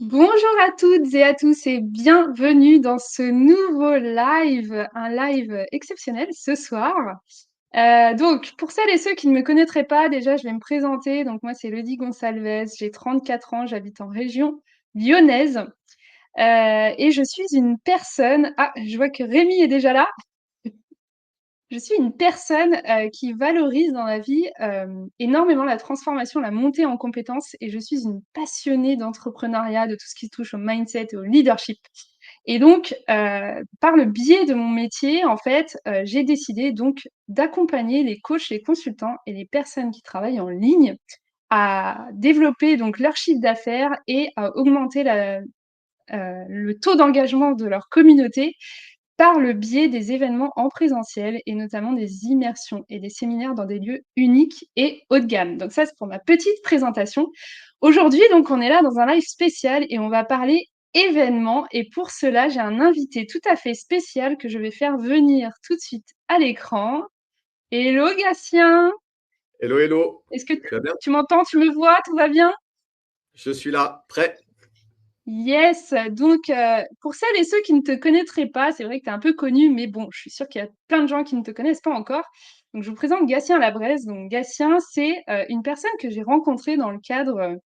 Bonjour à toutes et à tous et bienvenue dans ce nouveau live, un live exceptionnel ce soir. Donc, pour celles et ceux qui ne me connaîtraient pas, déjà, je vais me présenter. Donc, moi, c'est Elodie Gonçalves, j'ai 34 ans, j'habite en région lyonnaise et je suis une personne. Ah, je vois que Rémi est déjà là. Je suis une personne qui valorise dans la vie énormément la transformation, la montée en compétences et je suis une passionnée d'entrepreneuriat, de tout ce qui touche au mindset et au leadership. Et donc, par le biais de mon métier, en fait, j'ai décidé donc d'accompagner les coachs, les consultants et les personnes qui travaillent en ligne à développer donc leur chiffre d'affaires et à augmenter le taux d'engagement de leur communauté par le biais des événements en présentiel et notamment des immersions et des séminaires dans des lieux uniques et haut de gamme. Donc ça, c'est pour ma petite présentation. Aujourd'hui, donc, on est là dans un live spécial et on va parler événements. Et pour cela, j'ai un invité tout à fait spécial que je vais faire venir tout de suite à l'écran. Hello Gatien, Hello, hello. est-ce que Tu vas bien? tu m'entends, tu me vois, tout va bien? Je suis là, prêt. Yes, donc pour celles et ceux qui ne te connaîtraient pas, c'est vrai que tu es un peu connu, mais bon, je suis sûre qu'il y a plein de gens qui ne te connaissent pas encore. Donc je vous présente Gatien Labresse. Donc Gatien, c'est une personne que j'ai rencontrée dans le cadre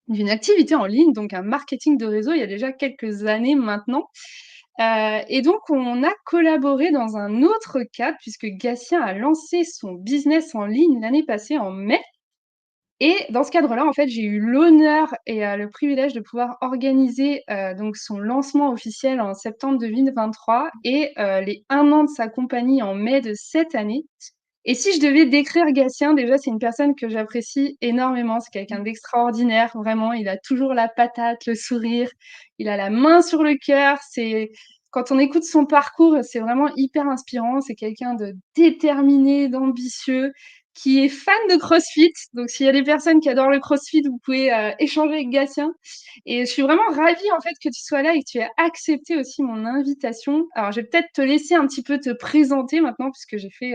d'une activité en ligne, donc un marketing de réseau, il y a déjà quelques années maintenant. Et donc on a collaboré dans un autre cadre, puisque Gatien a lancé son business en ligne l'année passée en mai. Et dans ce cadre-là, en fait, j'ai eu l'honneur et le privilège de pouvoir organiser donc son lancement officiel en septembre 2023 et les 1 an de sa compagnie en mai de cette année. Et si je devais décrire Gatien, déjà, c'est une personne que j'apprécie énormément. C'est quelqu'un d'extraordinaire, vraiment. Il a toujours la patate, le sourire. Il a la main sur le cœur. Quand on écoute son parcours, c'est vraiment hyper inspirant. C'est quelqu'un de déterminé, d'ambitieux, qui est fan de CrossFit. Donc, s'il y a des personnes qui adorent le CrossFit, vous pouvez échanger avec Gatien. Et je suis vraiment ravie en fait que tu sois là et que tu aies accepté aussi mon invitation. Alors, je vais peut-être te laisser un petit peu te présenter maintenant, puisque j'ai fait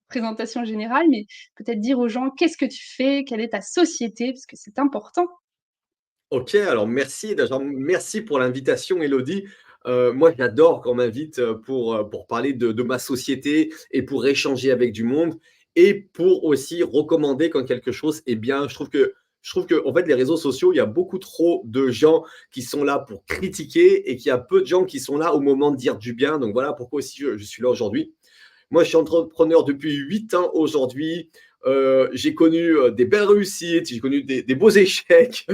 présentation générale, mais peut-être dire aux gens qu'est-ce que tu fais, quelle est ta société, parce que c'est important. Ok, alors merci, déjà, merci pour l'invitation, Elodie. Moi, j'adore quand on m'invite pour parler de ma société et pour échanger avec du monde et pour aussi recommander quand quelque chose est bien. Je trouve que en fait, les réseaux sociaux, il y a beaucoup trop de gens qui sont là pour critiquer et qu'il y a peu de gens qui sont là au moment de dire du bien. Donc voilà pourquoi aussi je suis là aujourd'hui. Moi, je suis entrepreneur depuis 8 ans aujourd'hui. J'ai connu des belles réussites, j'ai connu des beaux échecs,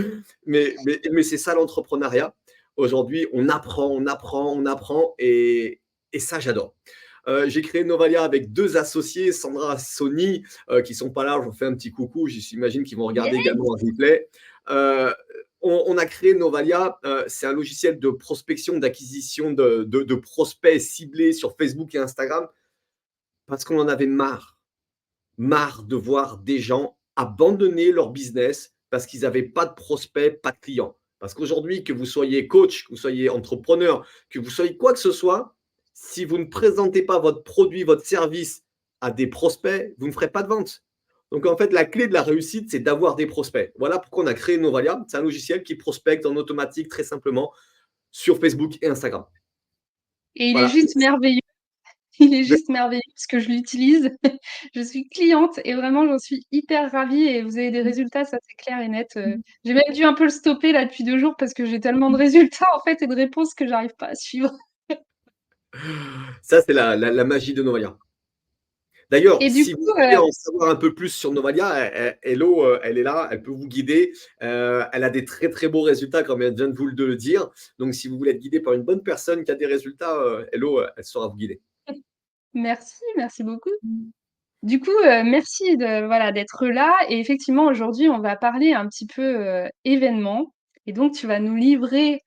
mais c'est ça l'entrepreneuriat. Aujourd'hui, on apprend, on apprend, on apprend, et ça, j'adore. J'ai créé Novalia avec deux associés, Sandra, Sony, qui sont pas là. Je vous fais un petit coucou. J'imagine qu'ils vont Yeah. regarder également en replay. Euh, on a créé Novalia. C'est un logiciel de prospection, d'acquisition de prospects ciblés sur Facebook et Instagram parce qu'on en avait marre de voir des gens abandonner leur business parce qu'ils n'avaient pas de prospects, pas de clients. Parce qu'aujourd'hui, que vous soyez coach, que vous soyez entrepreneur, que vous soyez quoi que ce soit, si vous ne présentez pas votre produit, votre service à des prospects, vous ne ferez pas de vente. Donc en fait, la clé de la réussite, c'est d'avoir des prospects. Voilà pourquoi on a créé Novalia. C'est un logiciel qui prospecte en automatique très simplement sur Facebook et Instagram. Et il est Voilà. juste merveilleux. Il est juste merveilleux parce que je l'utilise. Je suis cliente et vraiment, j'en suis hyper ravie et vous avez des résultats, ça c'est clair et net. J'ai même dû un peu le stopper là depuis 2 jours parce que j'ai tellement de résultats en fait et de réponses que j'arrive pas à suivre. Ça, c'est la magie de Novalia. D'ailleurs, Et du si coup, vous voulez en savoir un peu plus sur Novalia, Hello, elle est là, elle peut vous guider. Elle a des très très beaux résultats, comme elle vient de vous le dire. Donc, si vous voulez être guidé par une bonne personne qui a des résultats, Hello, elle saura vous guider. merci, merci beaucoup. Du coup, merci voilà, d'être là et effectivement, aujourd'hui, on va parler un petit peu, événements et donc tu vas nous livrer,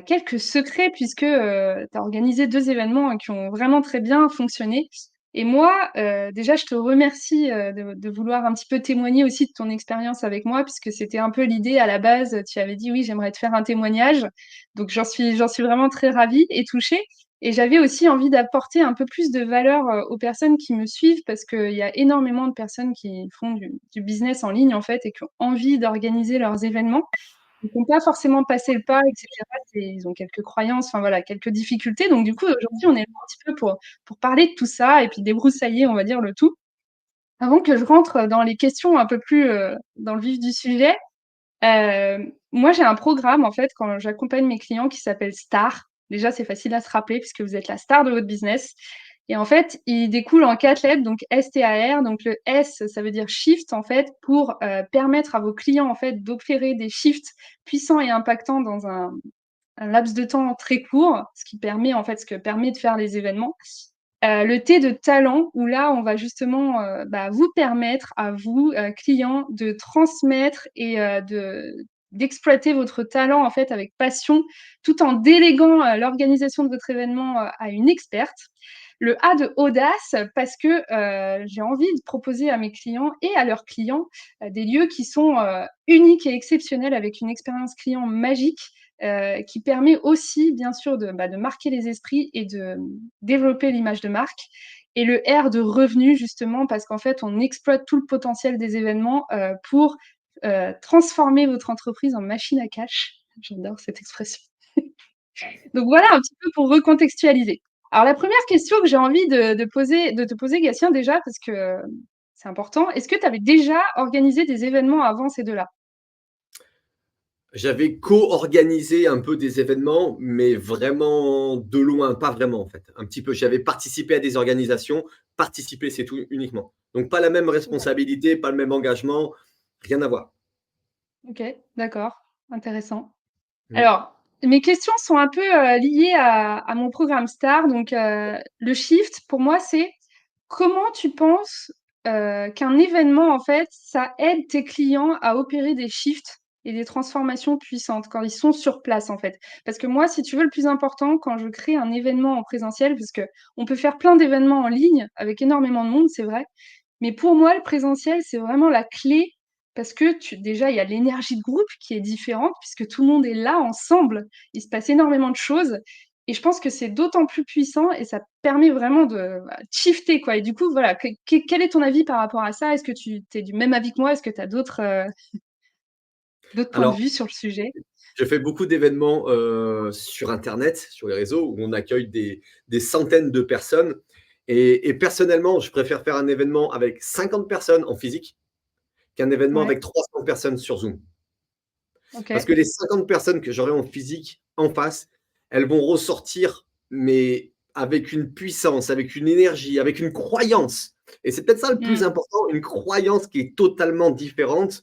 quelques secrets puisque, tu as organisé 2 événements, qui ont vraiment très bien fonctionné et moi, déjà, je te remercie, de vouloir un petit peu témoigner aussi de ton expérience avec moi puisque c'était un peu l'idée à la base. Tu avais dit: «Oui, j'aimerais te faire un témoignage», donc j'en suis vraiment très ravie et touchée et j'avais aussi envie d'apporter un peu plus de valeur, aux personnes qui me suivent parce qu'il y a énormément de personnes qui font du business en ligne, en fait et qui ont envie d'organiser leurs événements. ils ne vont pas forcément passer le pas, etc. Ils ont quelques croyances, enfin voilà, quelques difficultés. Donc du coup, aujourd'hui, on est là un petit peu pour parler de tout ça et puis débroussailler, on va dire, le tout. Avant que je rentre dans les questions un peu plus dans le vif du sujet, moi j'ai un programme en fait quand j'accompagne mes clients qui s'appelle STAR. Déjà, c'est facile à se rappeler puisque vous êtes la star de votre business. Et en fait, il découle en 4 lettres, donc STAR. Donc le S, ça veut dire shift en fait, pour permettre à vos clients en fait d'opérer des shifts puissants et impactants dans un laps de temps très court, ce qui permet en fait, ce que permet de faire les événements. Le T de talent, où là, on va justement vous permettre à vous, clients, de transmettre et d'exploiter votre talent en fait avec passion, tout en déléguant l'organisation de votre événement à une experte. Le A de audace, parce que j'ai envie de proposer à mes clients et à leurs clients des lieux qui sont uniques et exceptionnels avec une expérience client magique qui permet aussi, bien sûr, de marquer les esprits et de développer l'image de marque. Et le R de revenu, justement, parce qu'en fait, on exploite tout le potentiel des événements pour transformer votre entreprise en machine à cash. J'adore cette expression. Donc voilà un petit peu pour recontextualiser. Alors la première question que j'ai envie de te poser, Gatien, déjà, parce que c'est important, est-ce que tu avais déjà organisé des événements avant ces deux-là? J'avais co-organisé un peu des événements, mais vraiment de loin, pas vraiment en fait. Un petit peu, j'avais participé à des organisations, participer, c'est tout uniquement. Donc pas la même responsabilité, pas le même engagement, rien à voir. Ok, d'accord, intéressant. Mmh. Alors, mes questions sont un peu liées à mon programme STAR. Donc, le shift, pour moi, c'est comment tu penses qu'un événement, en fait, ça aide tes clients à opérer des shifts et des transformations puissantes quand ils sont sur place, en fait. Parce que moi, si tu veux, le plus important, quand je crée un événement en présentiel, parce que on peut faire plein d'événements en ligne avec énormément de monde, c'est vrai, mais pour moi, le présentiel, c'est vraiment la clé parce que déjà, il y a l'énergie de groupe qui est différente puisque tout le monde est là ensemble. Il se passe énormément de choses. Et je pense que c'est d'autant plus puissant et ça permet vraiment de shifter, quoi. Et du coup, voilà, quel est ton avis par rapport à ça? Est-ce que tu es du même avis que moi? Est-ce que tu as d'autres points de Alors, vue sur le sujet? je fais beaucoup d'événements sur Internet, sur les réseaux, où on accueille des centaines de personnes. Et personnellement, je préfère faire un événement avec 50 personnes en physique qu'un événement Ouais, avec 300 personnes sur Zoom. ok. Parce que les 50 personnes que j'aurai en physique en face, elles vont ressortir, mais avec une puissance, avec une énergie, avec une croyance. Et c'est peut-être ça le plus Mm, important, une croyance qui est totalement différente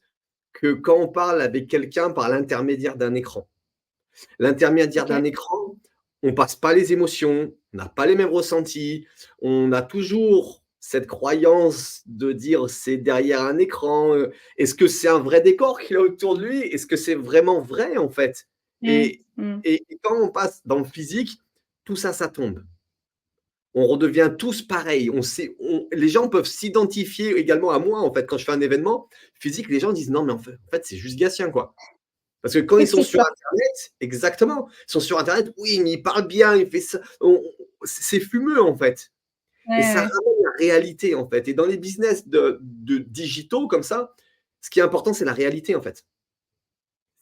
que quand on parle avec quelqu'un par l'intermédiaire d'un écran. L'intermédiaire ok. d'un écran, on passe pas les émotions, on n'a pas les mêmes ressentis, on a toujours cette croyance de dire c'est derrière un écran. Est-ce que c'est un vrai décor qu'il a autour de lui? Est-ce que c'est vraiment vrai en fait? Mm, Et, mm. et quand on passe dans le physique, tout ça, ça tombe. On redevient tous pareils. Les gens peuvent s'identifier également à moi en fait quand je fais un événement physique. Les gens disent non mais en fait c'est juste Gatien quoi. Parce que quand ils sont C'est sur ça. internet, exactement, ils sont sur internet, oui, mais il parle bien, il fait ça, c'est fumeux en fait. Ouais, Et ça ouais. ramène la réalité en fait. Et dans les business de digitaux comme ça, ce qui est important, c'est la réalité en fait.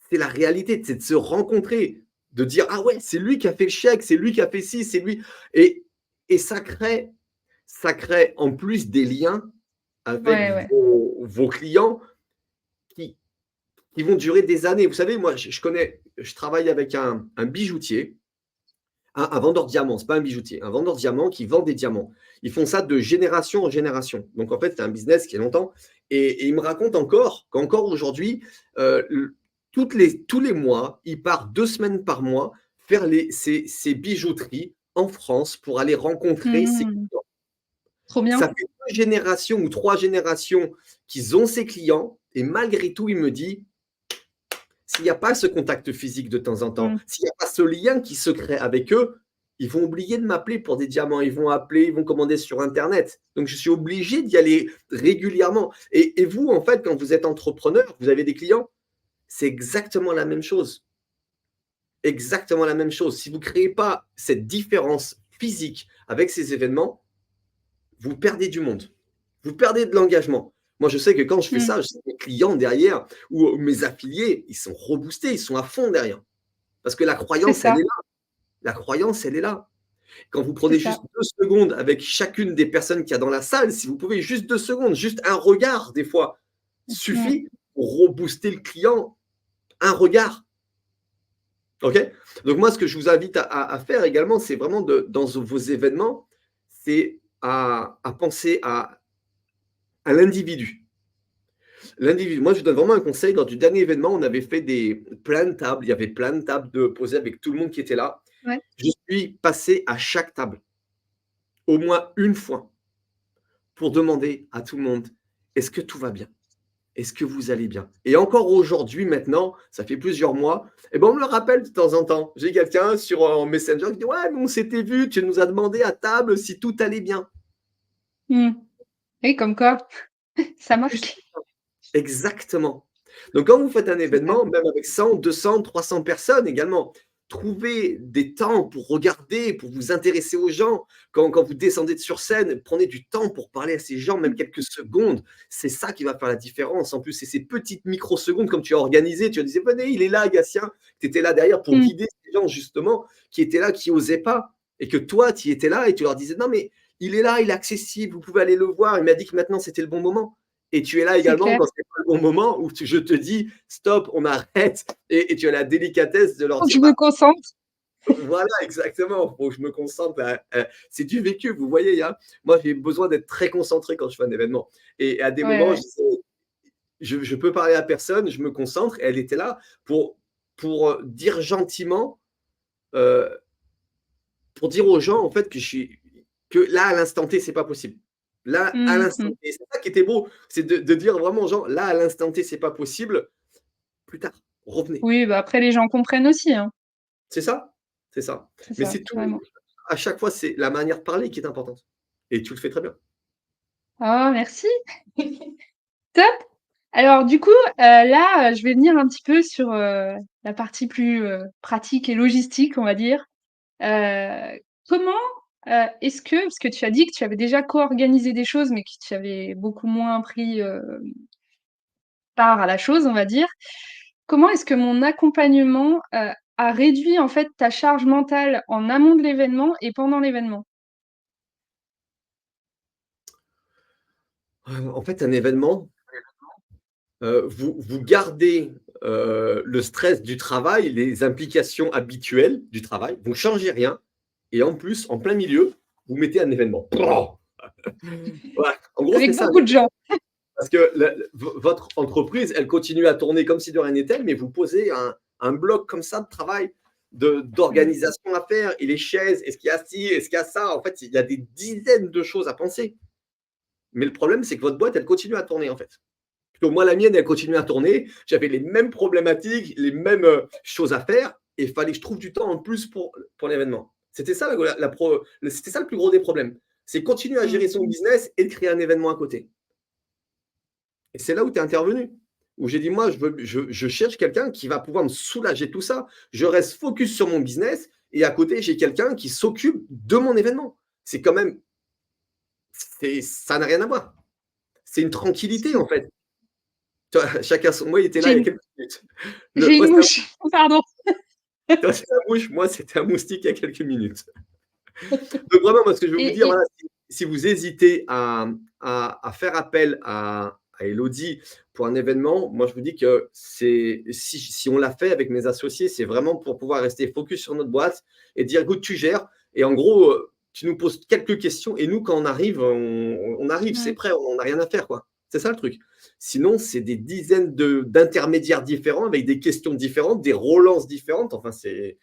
C'est la réalité, c'est de se rencontrer, de dire ah ouais, c'est lui qui a fait le chèque, c'est lui qui a fait ci, c'est lui. Et, et ça crée en plus des liens avec Ouais, ouais. vos clients qui, qui vont durer des années. Vous savez, moi, je travaille avec un bijoutier, un vendeur de diamants, c'est pas un bijoutier, un vendeur de diamants qui vend des diamants. Ils font ça de génération en génération. Donc, en fait, c'est un business qui est longtemps. Et il me raconte encore qu'encore aujourd'hui, euh, tous les mois, il part 2 semaines par mois faire ses bijouteries en France pour aller rencontrer ses Mm, clients. trop Ça bien. fait 2 générations ou 3 générations qu'ils ont ces clients. Et malgré tout, il me dit, s'il n'y a pas ce contact physique de temps en temps, Mm. s'il n'y a pas ce lien qui se crée avec eux, ils vont oublier de m'appeler pour des diamants. Ils vont appeler, ils vont commander sur Internet. Donc, je suis obligé d'y aller régulièrement. Et vous, en fait, quand vous êtes entrepreneur, vous avez des clients, c'est exactement la même chose. Exactement la même chose. Si vous ne créez pas cette différence physique avec ces événements, vous perdez du monde. Vous perdez de l'engagement. Moi, je sais que quand je fais Mmh. ça, je sais que mes clients derrière ou mes affiliés, ils sont reboostés, ils sont à fond derrière. Parce que la C'est croyance, elle ça, est là. La croyance, elle est là. Quand vous c'est prenez ça. juste 2 secondes avec chacune des personnes qu'il y a dans la salle, si vous pouvez juste 2 secondes, juste un regard des fois Mmh. suffit pour rebooster le client. Un regard. OK? Donc moi, ce que je vous invite à faire également, c'est vraiment dans vos événements, c'est à penser à l'individu. L'individu. Moi, je donne vraiment un conseil. Lors du dernier événement, on avait fait plein de tables. Il y avait plein de tables de posées avec tout le monde qui était là. Ouais. Je suis passé à chaque table, au moins une fois, pour demander à tout le monde, est-ce que tout va bien? Est-ce que vous allez bien? Et encore aujourd'hui, maintenant, ça fait plusieurs mois, et ben, on me le rappelle de temps en temps. J'ai quelqu'un sur Messenger qui dit, ouais, mais on s'était vu, tu nous as demandé à table si tout allait bien. Mmh. Oui, comme quoi, ça Juste marque. exactement. Donc, quand vous faites un C'est ça. événement, même avec 100, 200, 300 personnes également, trouvez des temps pour regarder, pour vous intéresser aux gens. Quand vous descendez sur scène, prenez du temps pour parler à ces gens, même Mmh. quelques secondes. C'est ça qui va faire la différence. En plus, c'est ces petites microsecondes, comme tu as organisé. Tu as dit, venez, il est là, Gatien. Tu étais là derrière pour Mmh. guider ces gens, justement, qui étaient là, qui n'osaient pas. Et que toi, tu étais là et tu leur disais, non, mais il est là, il est accessible, vous pouvez aller le voir. Il m'a dit que maintenant, c'était le bon moment. Et tu es là C'est également clair. quand c'est pas le bon moment où je te dis stop, on arrête et tu as la délicatesse de leur Faut que dire je me bah concentre. voilà exactement, faut que je me concentre. C'est du vécu, vous voyez. Hein. Moi, j'ai besoin d'être très concentré quand je fais un événement. Et à des Ouais, moments, ouais. je peux parler à personne, je me concentre. Et elle était là pour dire gentiment, euh, pour dire aux gens en fait que là à l'instant T, c'est pas possible. Là, à Mmh l'instant mh. T, c'est ça qui était beau, c'est de dire vraiment aux gens, là, à l'instant T, c'est pas possible. Plus tard, revenez. Oui, bah, après les gens comprennent aussi, hein. C'est ça, c'est ça. C'est Mais ça, c'est tout. carrément. À chaque fois, c'est la manière de parler qui est importante. Et tu le fais très bien. Oh merci! Top! Alors du coup, là, je vais venir un petit peu sur, la partie plus, pratique et logistique, on va dire. Comment, est-ce que parce que tu as dit que tu avais déjà co-organisé des choses, mais que tu avais beaucoup moins pris, part à la chose, on va dire. Comment est-ce que mon accompagnement, a réduit, en fait, ta charge mentale en amont de l'événement et pendant l'événement? En fait, un événement, vous gardez, le stress du travail, les implications habituelles du travail, vous ne changez rien et en plus, en plein milieu, vous mettez un événement. Pouah. Voilà, en gros, c'est Avec ça. beaucoup de gens. Parce que votre entreprise, elle continue à tourner comme si de rien n'était, mais vous posez un bloc comme ça de travail, Mmh. d'organisation à faire. Et les chaises, est-ce qu'il y a ci, est-ce qu'il y a ça? En fait, il y a des dizaines de choses à penser. Mais le problème, c'est que votre boîte, elle continue à tourner, en fait. Plutôt, moi, la mienne, elle continue à tourner. J'avais les mêmes problématiques, les mêmes choses à faire. Et il fallait que je trouve du temps en plus pour l'événement. C'était ça, c'était ça le plus gros des problèmes. C'est continuer à Mmh. gérer son business et de créer un événement à côté. Et c'est là où tu es intervenu. Où j'ai dit, moi, je cherche quelqu'un qui va pouvoir me soulager de tout ça. Je reste focus sur mon business et à côté, j'ai quelqu'un qui s'occupe de mon événement. C'est quand même, ça n'a rien à voir. C'est une tranquillité, C'est en fait. Tu vois, chacun son. Moi, il était là j'ai il y a une quelques minutes. j'ai Moi, une mouche, pardon. toi, c'est la mouche, moi, c'était un moustique il y a quelques minutes. Donc, vraiment, moi, ce que je veux vous dire, Et voilà, si vous hésitez à faire appel à Elodie pour un événement, moi, je vous dis que si on l'a fait avec mes associés, c'est vraiment pour pouvoir rester focus sur notre boîte et dire, écoute, tu gères. Et en gros, tu nous poses quelques questions et nous, quand on arrive, on arrive, c'est mmh, prêt, on n'a rien à faire, quoi. C'est ça le truc. Sinon, c'est des dizaines d'intermédiaires différents avec des questions différentes, des relances différentes. Enfin, c'est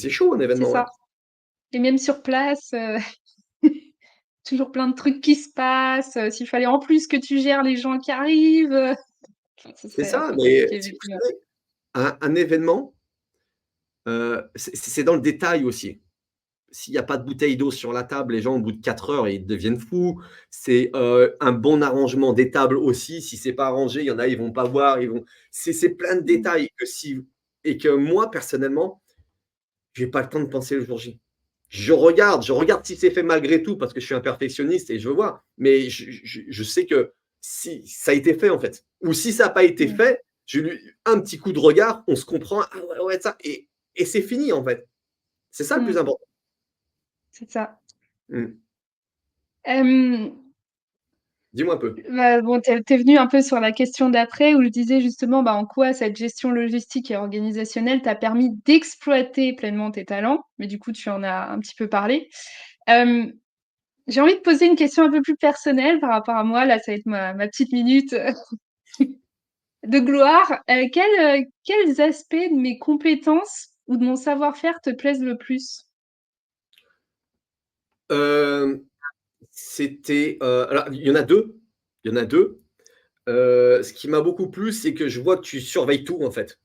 chaud un c'est événement, ouais. ça. Et même sur place, toujours plein de trucs qui se passent, s'il fallait en plus que tu gères les gens qui arrivent, enfin, ce C'est serait un ça, peu mais compliqué si vous effectivement. savez, un événement, c'est dans le détail aussi. S'il y a pas de bouteille d'eau sur la table, les gens au bout de 4 heures, ils deviennent fous. C'est, un bon arrangement des tables aussi. Si c'est pas arrangé, il y en a, ils vont pas boire, ils vont c'est plein de Mmh. détails que si et que moi personnellement, j'ai pas le temps de penser le jour J. Je regarde si c'est fait malgré tout parce que je suis un perfectionniste et je veux voir. Mais je sais que si ça a été fait, en fait. Ou si ça n'a pas été Mmh. fait, je lui un petit coup de regard, on se comprend, ah ouais, ouais, ça et c'est fini, en fait. C'est ça le plus Mmh. important. C'est ça. Mmh. Hem, Dis-moi un peu. Bah, bon, tu es venu un peu sur la question d'après où je disais justement, bah, en quoi cette gestion logistique et organisationnelle t'a permis d'exploiter pleinement tes talents, mais du coup, tu en as un petit peu parlé. Hem, j'ai envie de poser une question un peu plus personnelle par rapport à moi. Là, ça va être ma petite minute, de gloire. Quels aspects de mes compétences ou de mon savoir-faire te plaisent le plus? Hem, alors il y en a 2. Il y en a 2. Ce qui m'a beaucoup plu, c'est que je vois que tu surveilles tout, en fait.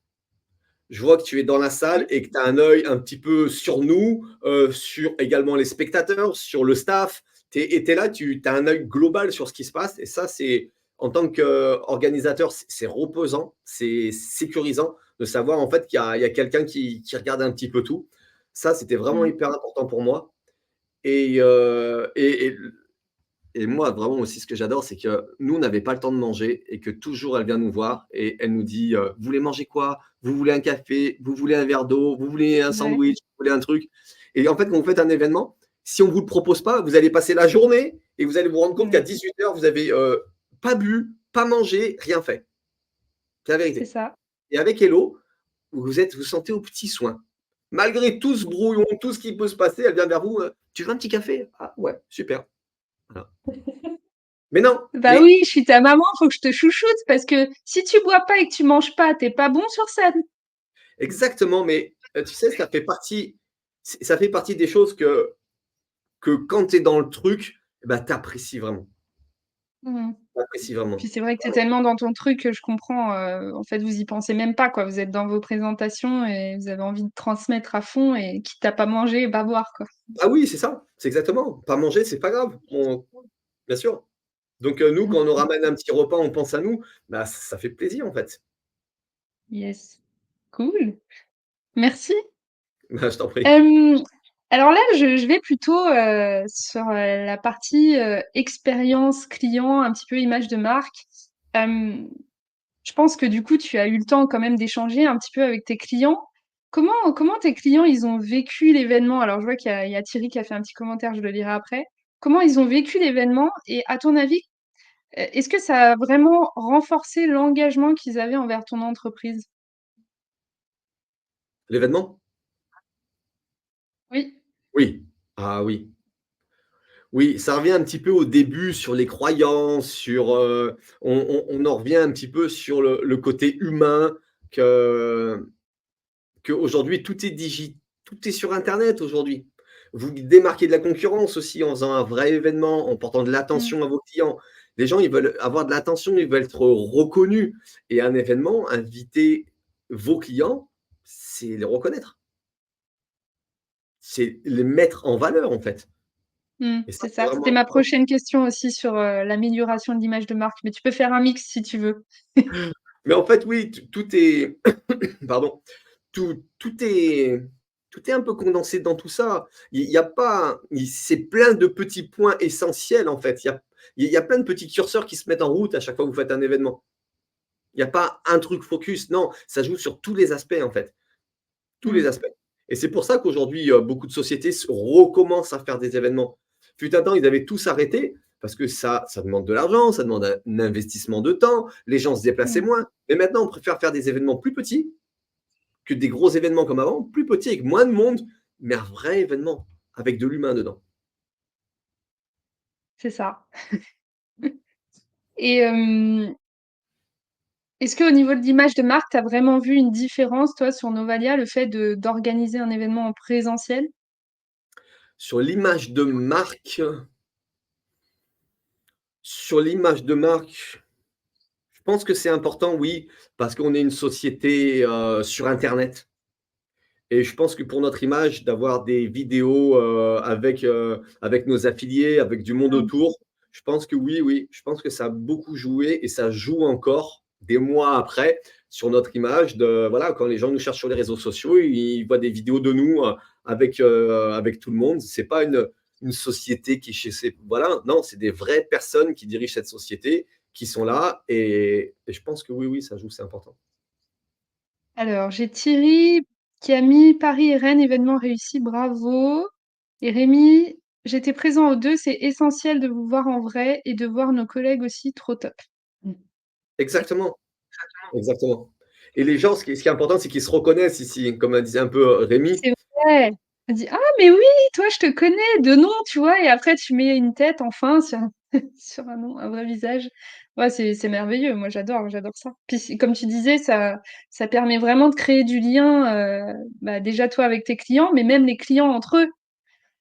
Je vois que tu es dans la salle OK. et que tu as un œil un petit peu sur nous, sur également les spectateurs, sur le staff. Tu es là, tu as un œil global sur ce qui se passe et ça, c'est en tant qu'organisateur, c'est reposant, c'est sécurisant de savoir en fait qu'il y a quelqu'un qui regarde un petit peu tout. Ça, c'était vraiment Mmh. hyper important pour moi et et moi, vraiment aussi, ce que j'adore, c'est que nous, on n'avait pas le temps de manger et que toujours elle vient nous voir et elle nous dit, «Vous voulez manger quoi? Vous voulez un café? Vous voulez un verre d'eau? Vous voulez un Ouais. sandwich? Vous voulez un truc?» Et en fait, quand vous faites un événement, si on ne vous le propose pas, vous allez passer la journée et vous allez vous rendre compte qu'à Mmh. 18 heures, vous avez, pas bu, pas mangé, rien fait. C'est la C'est vérité. ça. Et avec Hello, vous sentez aux petits soins. Malgré tout ce brouillon, tout ce qui peut se passer, elle vient vers vous, «Tu veux un petit café?» «Ah ouais, super». Voilà. Mais non, Bah mais oui, je suis ta maman, faut que je te chouchoute parce que si tu bois pas et que tu manges pas, tu es pas bon sur scène. exactement, mais tu sais, ça fait partie des choses que quand tu es dans le truc, bah, tu apprécies vraiment. Mmh. Tu apprécies Puis vraiment. c'est vrai que tu es tellement dans ton truc que je comprends, en fait, vous y pensez même pas, quoi. Vous êtes dans vos présentations et vous avez envie de transmettre à fond et quitte à pas manger, bah, boire, quoi. Ah oui, c'est ça, c'est exactement. Pas manger, c'est pas grave. Bien sûr. Donc nous, quand on nous ramène un petit repas, on pense à nous, bah, ça fait plaisir, en fait. Yes. Cool, merci. Bah, je t'en prie. Hem, alors là, je vais plutôt, sur, la partie, expérience client, un petit peu image de marque. Hem Je pense que du coup, tu as eu le temps quand même d'échanger un petit peu avec tes clients. Comment tes clients, ils ont vécu l'événement? Alors, je vois qu'il y a Thierry qui a fait un petit commentaire, je le lirai après. Comment ils ont vécu l'événement? Et à ton avis, est-ce que ça a vraiment renforcé l'engagement qu'ils avaient envers ton entreprise? L'événement? Oui. Oui. Ah oui. Oui, ça revient un petit peu au début sur les croyances, on en revient un petit peu sur le côté humain que qu'aujourd'hui tout est sur internet aujourd'hui. Vous démarquez de la concurrence aussi en faisant un vrai événement, en portant de Mmh. l'attention à vos clients. Les gens, ils veulent avoir de l'attention, ils veulent être reconnus et un événement, inviter vos clients, c'est les reconnaître. C'est les mettre en valeur, en fait Mmh, et ça, c'est c'est ça. C'était vraiment ma prochaine question aussi sur, l'amélioration de l'image de marque, mais tu peux faire un mix si tu veux. mais en fait, oui, tout est pardon, tout est un peu condensé dans tout ça. Il y a pas c'est plein de petits points essentiels, en fait. Il y a plein de petits curseurs qui se mettent en route à chaque fois que vous faites un événement. Il y a pas un truc focus, non, ça joue sur tous les aspects, en fait, tous les Mmh. aspects et c'est pour ça qu'aujourd'hui, beaucoup de sociétés recommencent à faire des événements. Fut un temps, ils avaient tous arrêté parce que ça demande de l'argent, ça demande un investissement de temps, les gens se déplaçaient Mmh. moins. Mais maintenant, on préfère faire des événements plus petits que des gros événements comme avant, plus petits, avec moins de monde, mais un vrai événement, avec de l'humain dedans. C'est ça. Et est-ce qu'au niveau de l'image de marque, tu as vraiment vu une différence, toi, sur Novalia, le fait de d'organiser un événement en présentiel? Sur l'image de marque sur l'image de marque, je pense que c'est important, oui, parce qu'on est une société, sur internet et je pense que pour notre image, d'avoir des vidéos, avec nos affiliés, avec du monde Mmh. autour, je pense que oui, oui, je pense que ça a beaucoup joué et ça joue encore des mois après sur notre image de voilà, quand les gens nous cherchent sur les réseaux sociaux, ils voient des vidéos de nous, avec tout le monde. C'est pas une société qui est chez ces voilà, non, c'est des vraies personnes qui dirigent cette société, qui sont là et je pense que oui, oui, ça joue, c'est important. Alors, j'ai Thierry qui a mis Paris et Rennes, événement réussi, bravo. Et Rémi, j'étais présent aux deux, c'est essentiel de vous voir en vrai et de voir nos collègues aussi, trop top. Mm. Exactement, exactement. Et les gens, ce qui est important, c'est qu'ils se reconnaissent ici, comme disait un peu Rémi. C'est vrai. On dit, ah, mais oui, toi, je te connais de nom, tu vois, et après, tu mets une tête, enfin, sur, sur un nom, un vrai visage. Ouais, c'est merveilleux. Moi, j'adore ça. Puis, comme tu disais, ça permet vraiment de créer du lien, bah, déjà toi avec tes clients, mais même les clients entre eux.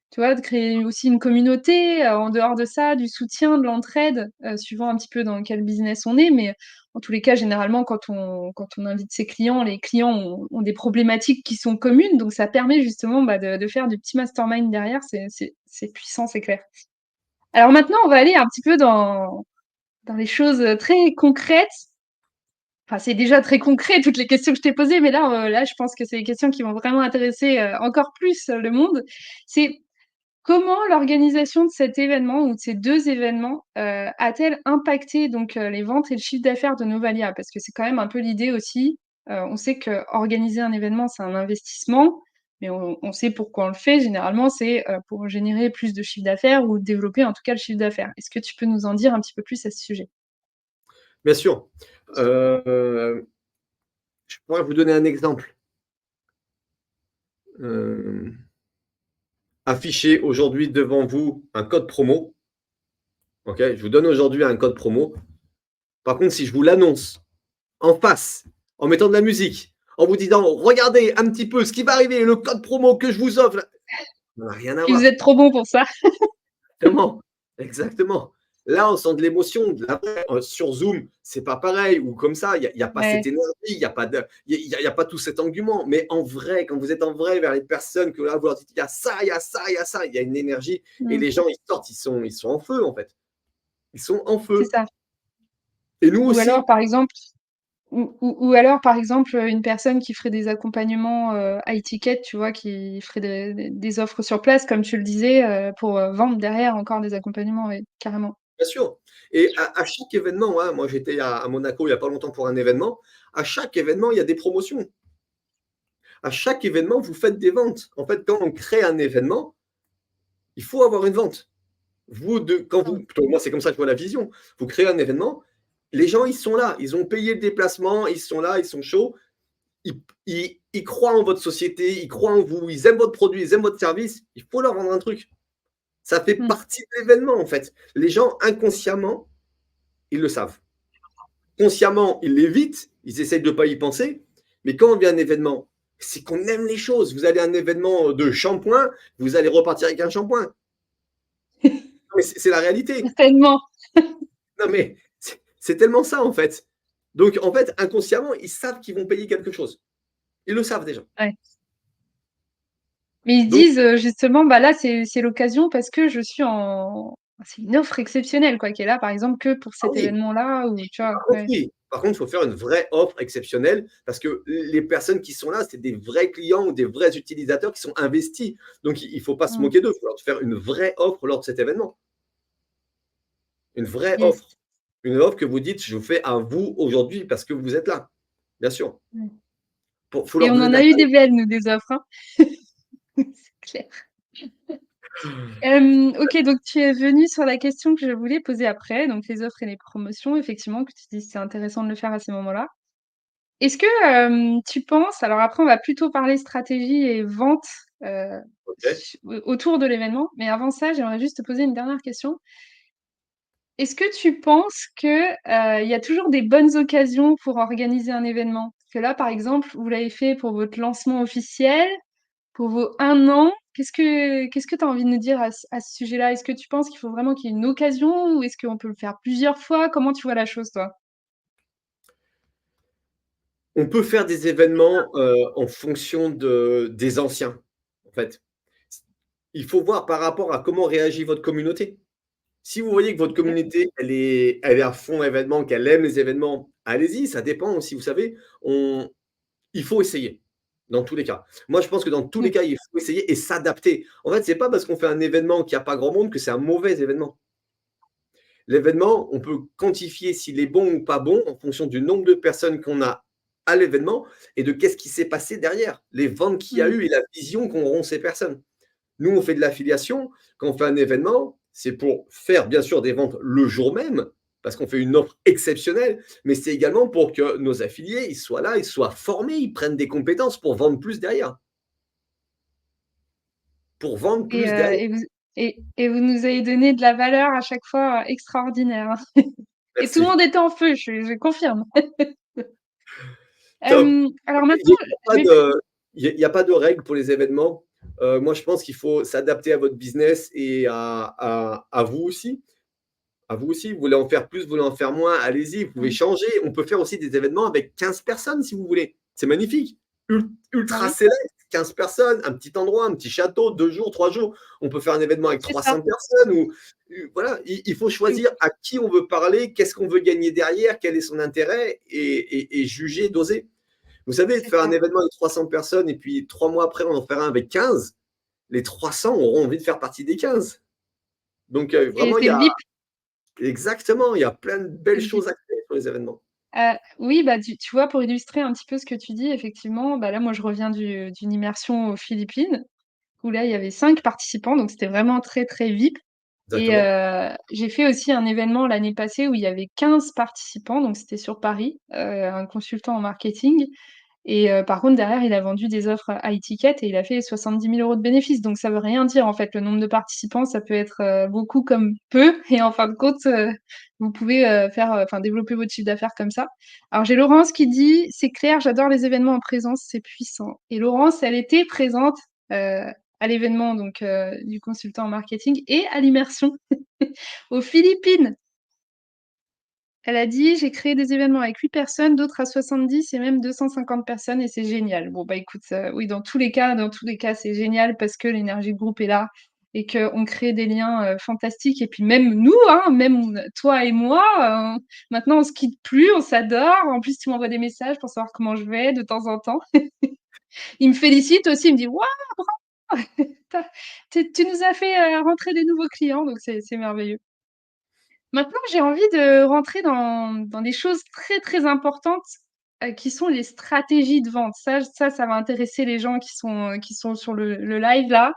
Tu vois, de créer aussi une communauté, en dehors de ça, du soutien, de l'entraide, suivant un petit peu dans quel business on est. Mais en tous les cas, généralement, quand on invite ses clients, les clients ont des problématiques qui sont communes. Donc, ça permet justement bah, de faire du petit mastermind derrière. C'est puissant, c'est clair. Alors maintenant, on va aller un petit peu dans les choses très concrètes. Enfin, c'est déjà très concret, toutes les questions que je t'ai posées, mais là, je pense que c'est des questions qui vont vraiment intéresser encore plus le monde. C'est comment l'organisation de cet événement ou de ces 2 événements, a-t-elle impacté donc, les ventes et le chiffre d'affaires de Novalia? Parce que c'est quand même un peu l'idée aussi. On sait qu'organiser un événement, c'est un investissement, mais on sait pourquoi on le fait. Généralement, c'est, pour générer plus de chiffre d'affaires ou développer en tout cas le chiffre d'affaires. Est-ce que tu peux nous en dire un petit peu plus à ce sujet? Bien sûr. Je pourrais vous donner un exemple. Afficher aujourd'hui devant vous un code promo. Ok, je vous donne aujourd'hui un code promo. Par contre, si je vous l'annonce en face, en mettant de la musique, en vous disant regardez un petit peu ce qui va arriver, le code promo que je vous offre, ça n'a rien à Puis vous voir. êtes trop bon pour ça. Exactement, exactement. Là, on sent de l'émotion. Sur Zoom, c'est pas pareil. Ou comme ça, il y a pas cette Ouais. énergie, il y a pas de, il y a pas tout cet engouement. Mais en vrai, quand vous êtes en vrai vers les personnes que là, vous leur dites, il y a ça, il y a ça, il y a ça, il y a une énergie. Et Mmh. les gens, ils sortent, ils sont en feu, en fait. Ils sont en C'est feu. ça. Et nous Ou aussi, alors, par exemple ou alors, par exemple, une personne qui ferait des accompagnements, high ticket, tu vois? Qui ferait des offres sur place, comme tu le disais, pour, vendre derrière encore des accompagnements, oui, carrément. bien sûr. Et à chaque événement, hein, moi j'étais à Monaco il n'y a pas longtemps pour un événement. À chaque événement, il y a des promotions. À chaque événement, vous faites des ventes. En fait, quand on crée un événement, il faut avoir une vente. Quand Mmh. moi, c'est comme ça que je vois la vision. Vous créez un événement, les gens, ils sont là, ils ont payé le déplacement, ils sont là, ils sont chauds, ils croient en votre société, ils croient en vous, ils aiment votre produit, ils aiment votre service. Il faut leur vendre un truc. Ça fait Mmh. partie de l'événement, en fait. Les gens, inconsciemment, ils le savent. Consciemment, ils l'évitent, ils essayent de ne pas y penser. Mais quand on vient à un événement, c'est qu'on aime les choses. Vous allez à un événement de shampoing, vous allez repartir avec un shampoing. Mais c'est la réalité. Certainement. Non, mais c'est tellement ça, en fait. Donc, en fait, inconsciemment, ils savent qu'ils vont payer quelque chose. Ils le savent déjà. Ouais. Mais ils Donc, disent, justement, bah, là, c'est l'occasion parce que je suis en c'est une offre exceptionnelle, quoi, qui est là, par exemple, que pour ah cet oui, événement-là ou tu vois? par contre, Ouais. oui. Par contre, il faut faire une vraie offre exceptionnelle parce que les personnes qui sont là, c'est des vrais clients ou des vrais utilisateurs qui sont investis. Donc, il ne faut pas se Mmh. moquer d'eux. Il faut leur faire une vraie offre lors de cet événement. Une vraie Yes. offre. Une offre que vous dites, je vous fais à vous aujourd'hui parce que vous êtes là. Bien sûr. Mmh. Il faut Et leur on donner en de la a eu des belles, nous, des offres, hein. C'est clair. OK, donc tu es venu sur la question que je voulais poser après, donc les offres et les promotions, effectivement, que tu dis c'est intéressant de le faire à ces moments-là. Est-ce que, tu penses alors après on va plutôt parler stratégie et vente, OK. autour de l'événement, mais avant ça, j'aimerais juste te poser une dernière question. Est-ce que tu penses que, il y a toujours des bonnes occasions pour organiser un événement? Parce que là, par exemple, vous l'avez fait pour votre lancement officiel, pour vos 1 an. Qu'est-ce que tu as envie de nous dire à ce sujet-là? Est-ce que tu penses qu'il faut vraiment qu'il y ait une occasion ou est-ce qu'on peut le faire plusieurs fois? Comment tu vois la chose, toi? On peut faire des événements en fonction des anciens, en fait. Il faut voir par rapport à comment réagit votre communauté. Si vous voyez que votre OK. communauté, elle est à fond événement, qu'elle aime les événements, allez-y, ça dépend aussi, vous savez. Il faut essayer, dans tous les cas. Moi, je pense que dans tous les Mmh. cas, il faut essayer et s'adapter. En fait, c'est pas parce qu'on fait un événement qu'il y a pas grand monde que c'est un mauvais événement. L'événement, on peut quantifier s'il est bon ou pas bon en fonction du nombre de personnes qu'on a à l'événement et de qu'est-ce qui s'est passé derrière, les ventes qu'il y a Mmh. eu et la vision qu'auront ces personnes. Nous, on fait de l'affiliation. Quand on fait un événement, c'est pour faire bien sûr des ventes le jour même, parce qu'on fait une offre exceptionnelle, mais c'est également pour que nos affiliés, ils soient là, ils soient formés, ils prennent des compétences pour vendre plus derrière. Pour vendre Et plus derrière. et vous et vous nous avez donné de la valeur à chaque fois, extraordinaire, hein. Et tout le Merci. monde était en feu, je confirme. Top. Alors Il maintenant, n'y a je pas vais de, il y a pas de règle pour les événements. Moi, je pense qu'il faut s'adapter à votre business et à vous aussi. À vous aussi, vous voulez en faire plus, vous voulez en faire moins, allez-y, vous pouvez mmh, changer. On peut faire aussi des événements avec 15 personnes si vous voulez. C'est magnifique. bah, Ultra oui, select, 15 personnes, un petit endroit, un petit château, 2 jours, 3 jours. On peut faire un événement avec c'est ça. 300 personnes. Ou, voilà, il faut Mmh, choisir à qui on veut parler, qu'est-ce qu'on veut gagner derrière, quel est son intérêt et juger, doser. Vous savez, c'est faire un ça. événement avec 300 personnes et puis 3 mois après, on en faire un avec 15, les 300 auront envie de faire partie des 15. Donc, vraiment, il C'est y le a VIP, exactement, il y a plein de c'est belles le VIP. choses à créer sur les événements. Oui, bah, tu vois, pour illustrer un petit peu ce que tu dis, effectivement, bah, là, moi, je reviens d'une immersion aux Philippines, où là, il y avait 5 participants, donc c'était vraiment très, très VIP. Et Exactement. j'ai fait aussi un événement l'année passée où il y avait 15 participants, donc c'était sur Paris, un consultant en marketing. Et par contre, derrière, il a vendu des offres à high ticket et il a fait 70 000 € de bénéfices. Donc ça veut rien dire, en fait. Le nombre de participants, ça peut être, beaucoup comme peu et en fin de compte, vous pouvez, faire, enfin développer votre chiffre d'affaires comme ça. Alors j'ai Laurence qui dit: «C'est clair, j'adore les événements en présence, c'est puissant» et Laurence, elle était présente, à l'événement donc du consultant en marketing et à l'immersion aux Philippines. Elle a dit: «J'ai créé des événements avec 8 personnes, d'autres à 70 et même 250 personnes et c'est génial». Bon, bah, écoute, oui, dans tous les cas, c'est génial parce que l'énergie de groupe est là et qu'on crée des liens, fantastiques et puis même nous, hein, même toi et moi, maintenant on se quitte plus, on s'adore. En plus, tu m'envoies des messages pour savoir comment je vais de temps en temps. Il me félicite aussi, il me dit: «Waouh, tu nous as fait, rentrer des nouveaux clients», donc c'est merveilleux. Maintenant, j'ai envie de rentrer dans des choses très, très importantes, qui sont les stratégies de vente. Ça va intéresser les gens qui sont sur le live là,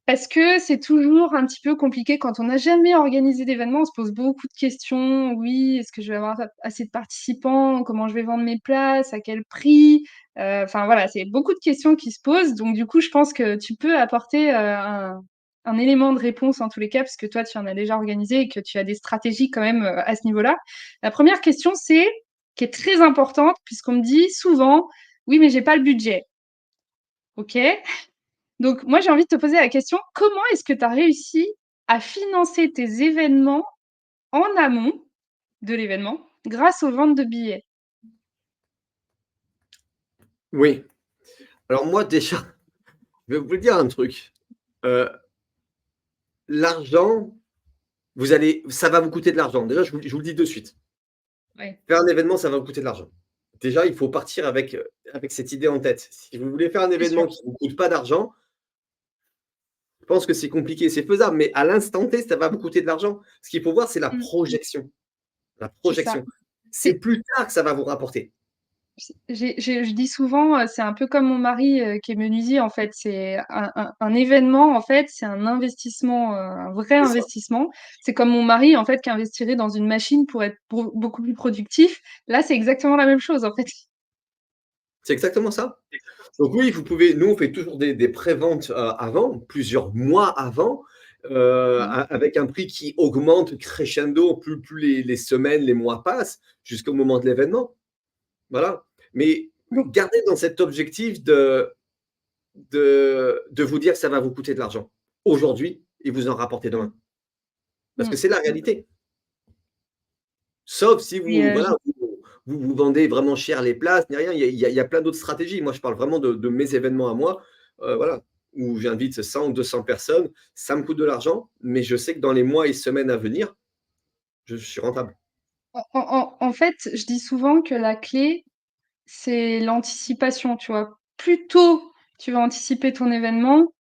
parce que c'est toujours un petit peu compliqué quand on n'a jamais organisé d'événement. On se pose beaucoup de questions. Oui, est-ce que je vais avoir assez de participants? Comment je vais vendre mes places? À quel prix? Enfin voilà, c'est beaucoup de questions qui se posent. Donc du coup, je pense que tu peux apporter, un élément de réponse en tous les cas, parce que toi, tu en as déjà organisé et que tu as des stratégies quand même à ce niveau-là. La première question, qui est très importante, puisqu'on me dit souvent, oui, mais j'ai pas le budget. OK? Donc, moi, j'ai envie de te poser la question, comment est-ce que tu as réussi à financer tes événements en amont de l'événement grâce aux ventes de billets? Oui. Alors moi déjà, je vais vous dire un truc. Heu, L'argent, ça va vous coûter de l'argent. Déjà, je vous le dis de suite. Ouais, Faire un événement, ça va vous coûter de l'argent. Déjà, il faut partir avec cette idée en tête. Si vous voulez faire un c'est sûr. événement qui ne vous coûte pas d'argent, je pense que c'est compliqué. C'est faisable, mais à l'instant T, ça va vous coûter de l'argent. Ce qu'il faut voir, c'est la Mmh, projection. La c'est ça. projection. C'est C'est plus tard que ça va vous rapporter. je dis souvent, c'est un peu comme mon mari, qui est menuisier, en fait. C'est un événement, en fait, c'est un investissement, un vrai C'est ça. investissement. C'est comme mon mari, en fait, qui investirait dans une machine pour être beaucoup plus productif. Là, c'est exactement la même chose, en fait. C'est exactement ça. Donc oui, vous pouvez nous, on fait toujours des préventes, avant, plusieurs mois avant, Mmh. avec un prix qui augmente crescendo plus les semaines, les mois passent, jusqu'au moment de l'événement. Voilà. Mais Donc gardez dans cet objectif de vous dire que ça va vous coûter de l'argent aujourd'hui et vous en rapporter mmh, demain. Parce que mmh c'est la réalité. Sauf si et vous voilà, vous vendez vraiment cher les places ni rien, il y a plein d'autres stratégies. Moi, je parle vraiment de mes événements à moi, voilà, où j'invite 100 ou 200 personnes. Ça me coûte de l'argent, mais je sais que dans les mois et semaines à venir, je suis rentable. en fait, je dis souvent que la clé, c'est l'anticipation, tu vois? Plus tôt tu vas anticiper ton événement,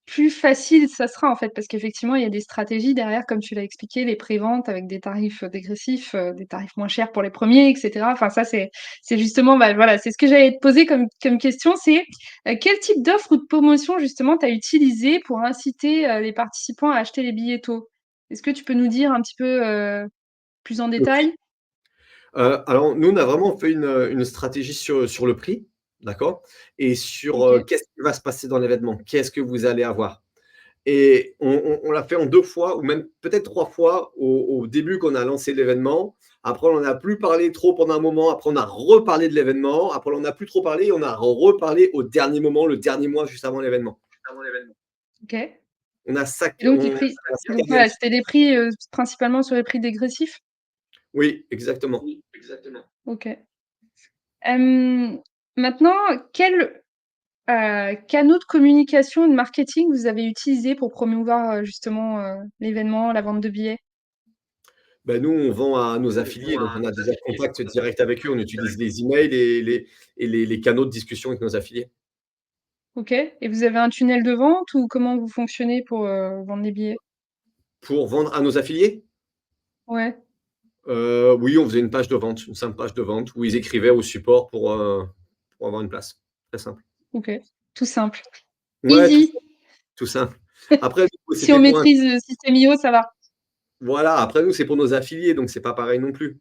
plus facile ça sera en fait, parce qu'effectivement, il y a des stratégies derrière, comme tu l'as expliqué, les préventes avec des tarifs dégressifs, des tarifs moins chers pour les premiers, et cetera. Enfin, ça, c'est justement, bah, voilà, c'est ce que j'allais te poser comme question, c'est quel type d'offre ou de promotion justement tu as utilisé pour inciter les participants à acheter les billets tôt? Est-ce que tu peux nous dire un petit peu plus en Le prix. détail? Alors nous, on a vraiment fait une stratégie sur le prix, d'accord? Et sur, Ok, qu'est-ce qui va se passer dans l'événement? Qu'est-ce que vous allez avoir? Et on l'a fait en 2 fois ou même peut-être 3 fois au début quand on a lancé l'événement. Après, on n'en a plus parlé trop pendant un moment. Après, on a reparlé de l'événement. Après, on n'a plus trop parlé et on a reparlé au dernier moment, le dernier mois juste avant l'événement. ok. On a Et donc, les on prix, a donc saccadé un voilà, petit c'était des prix principalement sur les prix dégressifs? oui, exactement. Ok. Maintenant, quel canaux de communication et de marketing vous avez utilisés pour promouvoir, justement, l'événement, la vente de billets? Ben, nous, on vend à nos affiliés, donc on a déjà contact direct avec eux. On utilise les emails et les canaux de discussion avec nos affiliés. OK, et vous avez un tunnel de vente ou comment vous fonctionnez pour, vendre les billets? Pour vendre à nos affiliés? Ouais, Oui, on faisait une page de vente, une simple page de vente où ils écrivaient au support pour avoir une place. Très simple. OK, tout simple. Ouais, Easy! tout simple. Après, nous, Si on c'était pour un maîtrise le système IO, ça va. voilà, après nous, c'est pour nos affiliés, donc c'est pas pareil non plus.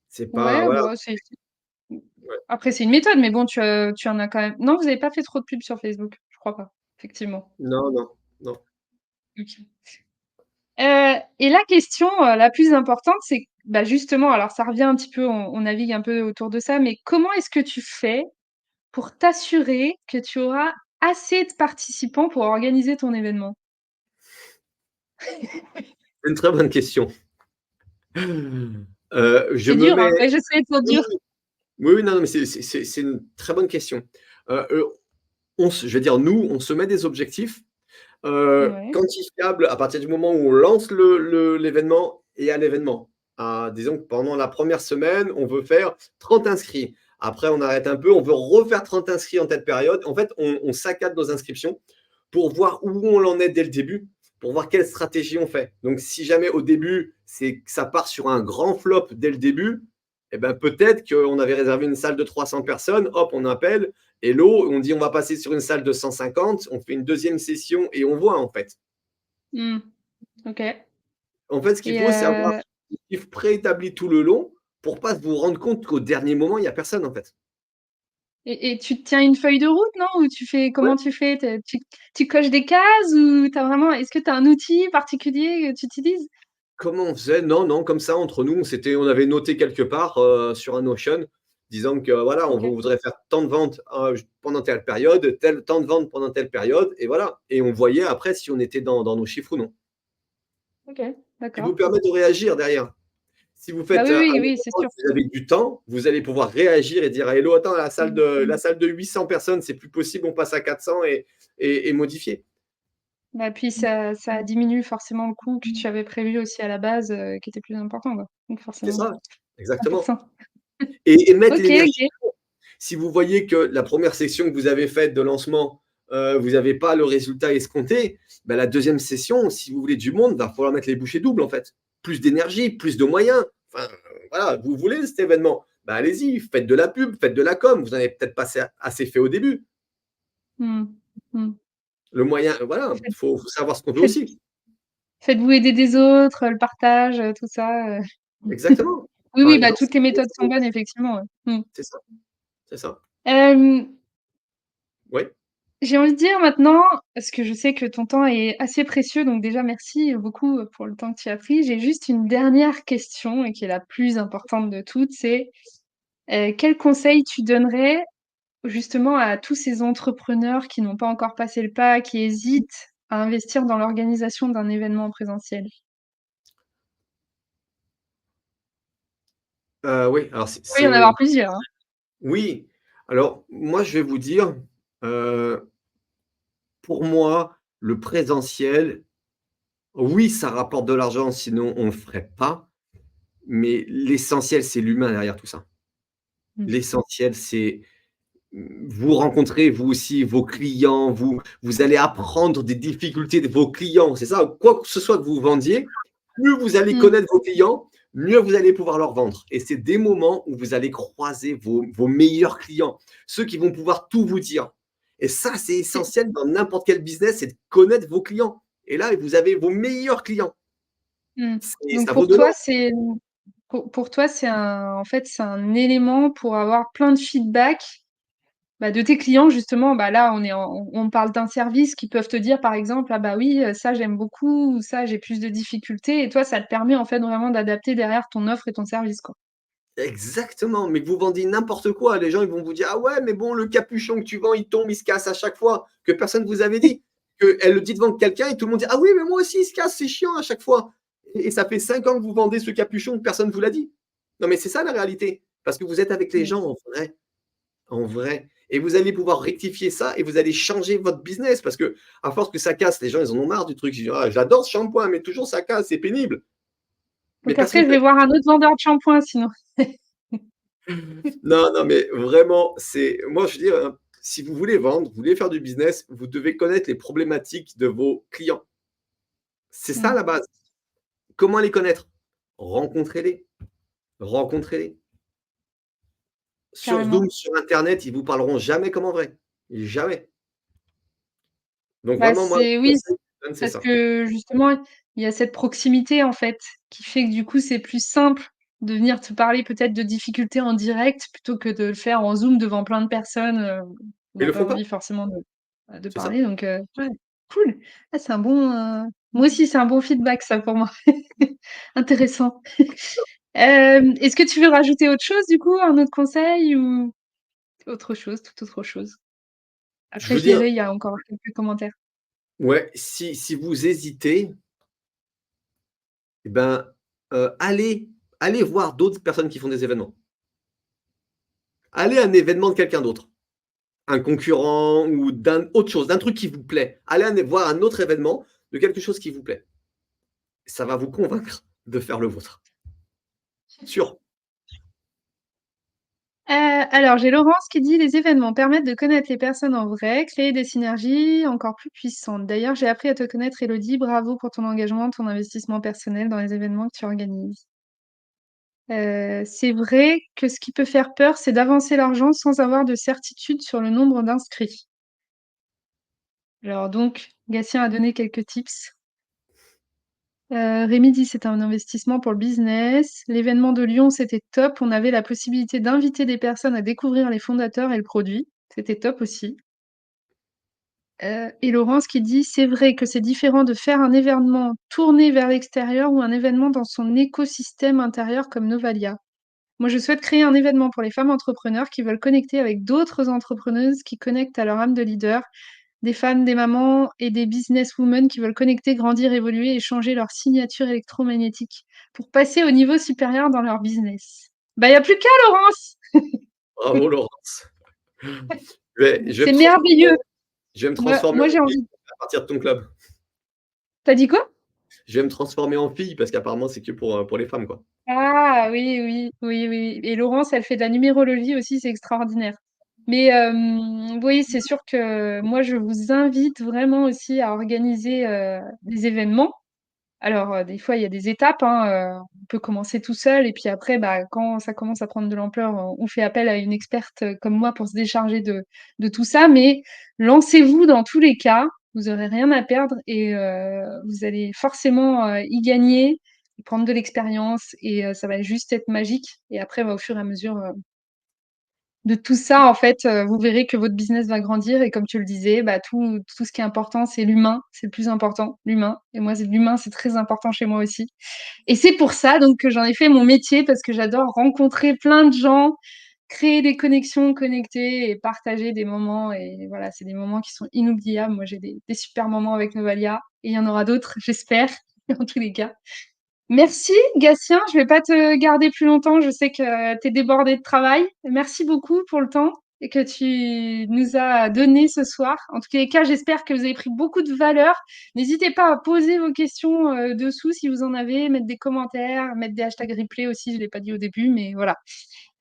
C'est pas Ouais, voilà, bah, c'est ouais. après c'est une méthode, mais bon, tu en as quand même non, vous avez pas fait trop de pub sur Facebook? Je crois pas, effectivement. Non, non, non. OK. Et la question, la plus importante, c'est bah, justement, alors ça revient un petit peu, on navigue un peu autour de ça, mais comment est-ce que tu fais pour t'assurer que tu auras assez de participants pour organiser ton événement? C'est une très bonne question. Je C'est me dur, mets hein? Ouais, je sais, c'est oui, dur. oui, oui, non, non, mais c'est une très bonne question. Heu, je vais dire, nous, on se met des objectifs, Ouais, quantifiables à partir du moment où on lance l'événement et à l'événement. Disons que pendant la première semaine, on veut faire 30 inscrits. Après, on arrête un peu, on veut refaire 30 inscrits en telle période. En fait, on saccade nos inscriptions pour voir où on en est dès le début, pour voir quelle stratégie on fait. Donc, si jamais au début, c'est que ça part sur un grand flop dès le début, eh ben, peut-être qu'on avait réservé une salle de 300 personnes, hop, on appelle, hello, on dit on va passer sur une salle de 150, on fait une deuxième session et on voit en fait. mmh, OK, En fait, ce qu'il et faut, c'est avoir un objectif préétabli tout le long pour pas vous rendre compte qu'au dernier moment, il y a personne en fait. et tu te tiens une feuille de route, non? Ou tu fais Ouais. comment tu fais? Tu coches des cases ou tu vraiment est-ce que tu as un outil particulier que tu utilises? Comment on faisait? Non, non, comme ça, entre nous, on avait noté quelque part sur un Notion, disant que voilà, on OK, voudrait faire tant de ventes pendant telle période, tel tant de ventes pendant telle période, et voilà. Et on voyait après si on était dans nos chiffres ou non. OK, Qui vous d'accord. permet de réagir derrière. Si vous Bah, faites, oui, un oui, oui, c'est événement, sûr. que vous avez du temps, vous allez pouvoir réagir et dire: «Ah hello, attends, la salle de 800 personnes, c'est plus possible, on passe à 400 et modifier». Bah, puis ça diminue forcément le coût que tu avais prévu aussi à la base, qui était plus important, quoi. Donc C'est forcément, ça, exactement. 100. Et mettre OK, l'énergie. OK. Si vous voyez que la première session que vous avez faite de lancement, vous n'avez pas le résultat escompté, bah, la deuxième session, si vous voulez du monde, il va falloir mettre les bouchées doubles en fait. Plus d'énergie, plus de moyens. Enfin, voilà, vous voulez cet événement, bah, allez-y, faites de la pub, faites de la com. Vous n'en avez peut-être pas assez fait au début. Mmh. Mmh. Le moyen, voilà, il Faites faut savoir ce qu'on veut faites aussi. faites-vous aider des autres, le partage, tout ça. Exactement. Oui, Par oui, bah, exemple, toutes les méthodes sont bonnes effectivement, ouais. Mmh. c'est ça, c'est ça. Hem, Oui. j'ai envie de dire maintenant, parce que je sais que ton temps est assez précieux, donc déjà merci beaucoup, pour le temps que tu as pris. J'ai juste une dernière question et qui est la plus importante de toutes, c'est, quel conseil tu donnerais justement à tous ces entrepreneurs qui n'ont pas encore passé le pas, qui hésitent à investir dans l'organisation d'un événement en présentiel? Oui, alors Il peut y en avoir plusieurs, hein. oui, alors moi je vais vous dire, heu, pour moi, le présentiel, oui, ça rapporte de l'argent, sinon on le ferait pas, mais l'essentiel, c'est l'humain derrière tout ça. Mmh. L'essentiel, c'est vous rencontrez vous aussi vos clients, vous allez apprendre des difficultés de vos clients. C'est ça, quoi que ce soit que vous vendiez, plus vous allez Mmh. connaître vos clients, mieux vous allez pouvoir leur vendre. Et c'est des moments où vous allez croiser vos meilleurs clients, ceux qui vont pouvoir tout vous dire. Et ça, c'est C'est essentiel dans n'importe quel business, c'est de connaître vos clients. Et là, vous avez vos meilleurs clients. mmh. Donc Ça vaut de l'or. pour toi, c'est un en fait, c'est un élément pour avoir plein de feedback, bah, de tes clients justement. Bah, là, on parle d'un service qui peuvent te dire par exemple: «Ah bah oui, ça j'aime beaucoup» ou «Ça j'ai plus de difficultés» et toi, ça te permet en fait vraiment d'adapter derrière ton offre et ton service, quoi. Exactement, mais que vous vendiez n'importe quoi, les gens ils vont vous dire: «Ah ouais, mais bon, le capuchon que tu vends, il tombe, il se casse à chaque fois», que personne vous avait dit. Elle le dit devant quelqu'un et tout le monde dit: «Ah oui, mais moi aussi il se casse, c'est chiant à chaque fois» et ça fait 5 ans que vous vendez ce capuchon, personne ne vous l'a dit. Non, mais c'est ça la réalité, parce que vous êtes avec les Mmh. gens en vrai et vous allez pouvoir rectifier ça et vous allez changer votre business parce que à force que ça casse, les gens ils en ont marre du truc. Ils disent: «Ah j'adore ce shampoing, mais toujours ça casse, c'est pénible». Mais Donc personne après, ne je vous l'a vais voir un autre vendeur de shampoing sinon. Non, non, mais vraiment, c'est moi, je veux dire, si vous voulez vendre, vous voulez faire du business, vous devez connaître les problématiques de vos clients. C'est ça Mmh, la base. Comment les connaître? Rencontrez-les, rencontrez-les. Sur carrément. Zoom, sur internet, ils vous parleront jamais comme en vrai. Jamais. Donc Bah, vraiment, moi, c'est le oui, conseil que je donne, c'est parce ça. que justement, il y a cette proximité en fait, qui fait que du coup, c'est plus simple de venir te parler peut-être de difficultés en direct plutôt que de le faire en Zoom devant plein de personnes, on Ils n'a le pas font pas, envie forcément de c'est ça. parler donc ouais, cool. Ah, c'est un bon, moi aussi, c'est un bon feedback ça pour moi. Intéressant. Est-ce que tu veux rajouter autre chose du coup, un autre conseil ou autre chose, toute autre chose? Je Après veux je dire, lirai, il y a encore quelques commentaires. ouais, si vous hésitez, eh ben, allez voir d'autres personnes qui font des événements. Allez à un événement de quelqu'un d'autre. Un concurrent ou d'un autre chose, d'un truc qui vous plaît. Allez voir un autre événement de quelque chose qui vous plaît. Ça va vous convaincre de faire le vôtre. Sûr. Alors j'ai Laurence qui dit: «Les événements permettent de connaître les personnes en vrai, créer des synergies encore plus puissantes. D'ailleurs, j'ai appris à te connaître Élodie, bravo pour ton engagement, ton investissement personnel dans les événements que tu organises». C'est vrai que ce qui peut faire peur, c'est d'avancer l'argent sans avoir de certitude sur le nombre d'inscrits. Alors donc, Gatien a donné quelques tips. Rémi dit: «C'est un investissement pour le business». L'événement de Lyon, c'était top. On avait la possibilité d'inviter des personnes à découvrir les fondateurs et le produit. C'était top aussi. Et Laurence qui dit: «C'est vrai que c'est différent de faire un événement tourné vers l'extérieur ou un événement dans son écosystème intérieur comme Novalia. Moi, je souhaite créer un événement pour les femmes entrepreneurs qui veulent connecter avec d'autres entrepreneuses qui connectent à leur âme de leader, des femmes, des mamans et des businesswomen qui veulent connecter, grandir, évoluer et changer leur signature électromagnétique pour passer au niveau supérieur dans leur business». Bah, il y a plus qu'à Laurence! Bravo Laurence. Je vais C'est me transformer merveilleux. je vais me Moi transformer moi, en j'ai fille envie. à partir de ton club. T'as dit quoi? Je vais me transformer en fille parce qu'apparemment c'est que pour les femmes, quoi. Ah oui, oui, oui, oui et Laurence, elle fait de la numérologie aussi, c'est extraordinaire. Mais oui, c'est sûr que moi, je vous invite vraiment aussi à organiser, des événements. Alors, des fois, il y a des étapes, hein, on peut commencer tout seul et puis après, bah, quand ça commence à prendre de l'ampleur, on fait appel à une experte, comme moi pour se décharger de tout ça. Mais lancez-vous dans tous les cas, vous aurez rien à perdre et vous allez forcément, y gagner, prendre de l'expérience et ça va juste être magique et après, bah, au fur et à mesure, de tout ça, en fait, vous verrez que votre business va grandir et comme tu le disais, bah, tout ce qui est important, c'est l'humain, c'est le plus important, l'humain et moi, c'est l'humain, c'est très important chez moi aussi et c'est pour ça donc que j'en ai fait mon métier parce que j'adore rencontrer plein de gens, créer des connexions, connecter et partager des moments et voilà, c'est des moments qui sont inoubliables. Moi, j'ai des super moments avec Novalia et il y en aura d'autres, j'espère, en tous les cas. Merci Gatien, je vais pas te garder plus longtemps, je sais que tu es débordé de travail. Merci beaucoup pour le temps et que tu nous as donné ce soir. En tous les cas, j'espère que vous avez pris beaucoup de valeur. N'hésitez pas à poser vos questions dessous si vous en avez, mettre des commentaires, mettre des hashtags replay aussi, je l'ai pas dit au début, mais voilà.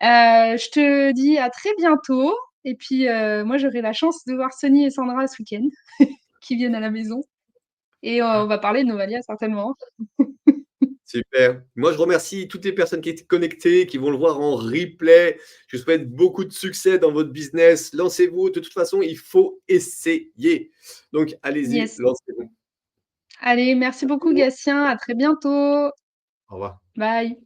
Je te dis à très bientôt Et puis, moi, j'aurai la chance de voir Sonny et Sandra ce week-end, qui viennent à la maison. Et on va parler de Novalia certainement. Super. Moi, je remercie toutes les personnes qui étaient connectées, qui vont le voir en replay. Je vous souhaite beaucoup de succès dans votre business. Lancez-vous. De toute façon, il faut essayer. Donc, allez-y, Yes. lancez-vous. Allez, merci beaucoup Gatien, à très bientôt. Au revoir. Bye.